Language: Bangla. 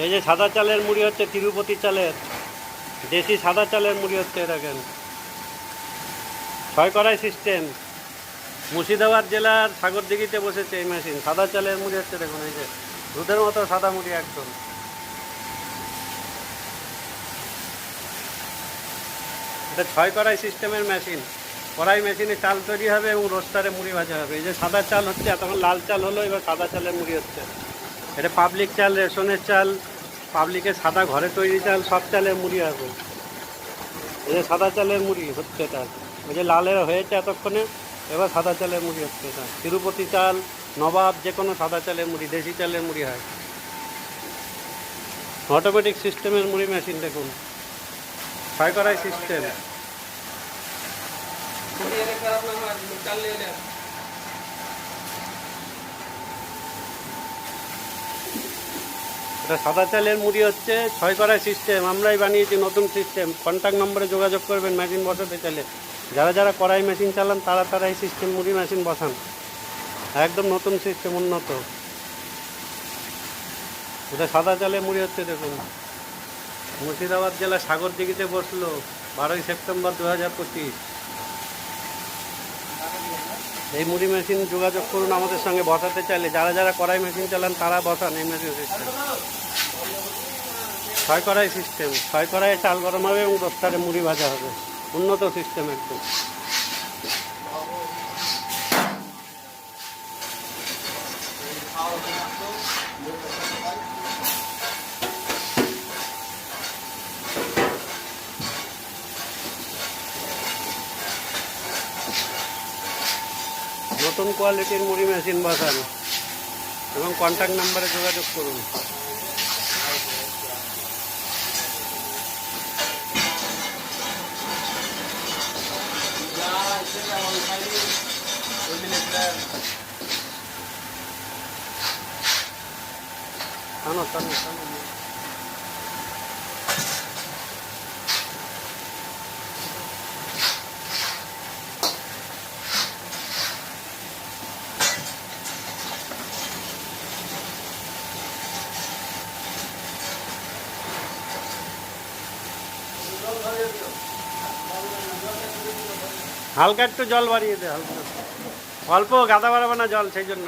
এই যে সাদা চালের মুড়ি হচ্ছে তিরুপতি চালের, দেশি সাদা চালের মুড়ি হচ্ছে। দেখেন ছয় কড়াই সিস্টেম। মুর্শিদাবাদ জেলার সাগরদিঘিতে বসেছে এই মেশিন। সাদা চালের মুড়ি হচ্ছে, দেখুন এই যে দুধের মতো সাদা মুড়ি একদম। এটা ছয় কড়াই সিস্টেমের মেশিন। কড়াই মেশিনে চাল তৈরি হবে এবং রোস্টারে মুড়ি ভাজা হবে। এই যে সাদা চাল হচ্ছে, এতক্ষণ লাল চাল হলো, এবার সাদা চালের মুড়ি হচ্ছে। এটা পাবলিক চাল, রেশনের চাল, পাবলিকের সাদা ঘরে তৈরি চাল, সব চালের মুড়ি হবে। এই যে সাদা চালের মুড়ি হচ্ছে এটা। ওই যে লালের হয়েছে এতক্ষণে, এবার সাদা চালের মুড়ি হচ্ছে। এটা তিরুপতি চাল, নবাব, যে কোনো সাদা চালের মুড়ি, দেশি চালের মুড়ি হয়। অটোমেটিক সিস্টেমের মুড়ি মেশিন দেখুন, ছয় কড়াই সিস্টেম। এটা সাদা চালের মুড়ি হচ্ছে, ছয় কড়াই সিস্টেম। আমরাই বানিয়েছি নতুন সিস্টেম। কন্ট্যাক্ট নম্বরে যোগাযোগ করবেন মেশিন বসাতে চাইলে। যারা যারা কড়াই মেশিন চালান তারা এই সিস্টেম মুড়ি মেশিন বসান। একদম নতুন সিস্টেম, উন্নত। এটা সাদা চালের মুড়ি হচ্ছে দেখুন। মুর্শিদাবাদ জেলা সাগরদিঘিতে বসলো 12ই সেপ্টেম্বর 2025। এই মুড়ি মেশিন যোগাযোগ করুন আমাদের সঙ্গে বসাতে চাইলে। যারা যারা কড়াই মেশিন চালান তারা বসান এই মেশিন সিস্টেম। ছয় কড়াই সিস্টেম, ছয় কড়াইয়ে চাল গরম হবে এবং রোস্টারে মুড়ি ভাজা হবে। উন্নত সিস্টেম একদম। নতুন কোয়ালিটির মুড়ি মেশিন বসান এবং কন্ট্যাক্ট নাম্বারে যোগাযোগ করুন। টানো টানো টানো। হালকা একটু জল বাড়িয়ে দে, হালকা অল্প, গাদা বাড়াবে না জল, সেই জন্য।